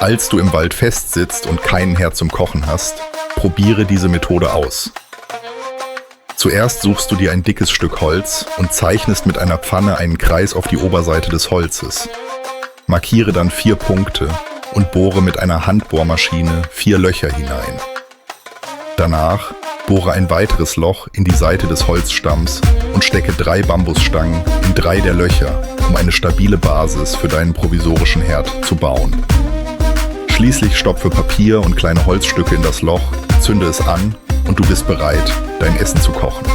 Falls du im Wald festsitzt und keinen Herd zum Kochen hast, probiere diese Methode aus. Zuerst suchst du dir ein dickes Stück Holz und zeichnest mit einer Pfanne einen Kreis auf die Oberseite des Holzes. Markiere dann 4 Punkte und bohre mit einer Handbohrmaschine 4 Löcher hinein. Danach bohre ein weiteres Loch in die Seite des Holzstamms und stecke 3 Bambusstangen in 3 der Löcher, um eine stabile Basis für deinen provisorischen Herd zu bauen. Schließlich stopfe Papier und kleine Holzstücke in das Loch, zünde es an und du bist bereit, dein Essen zu kochen.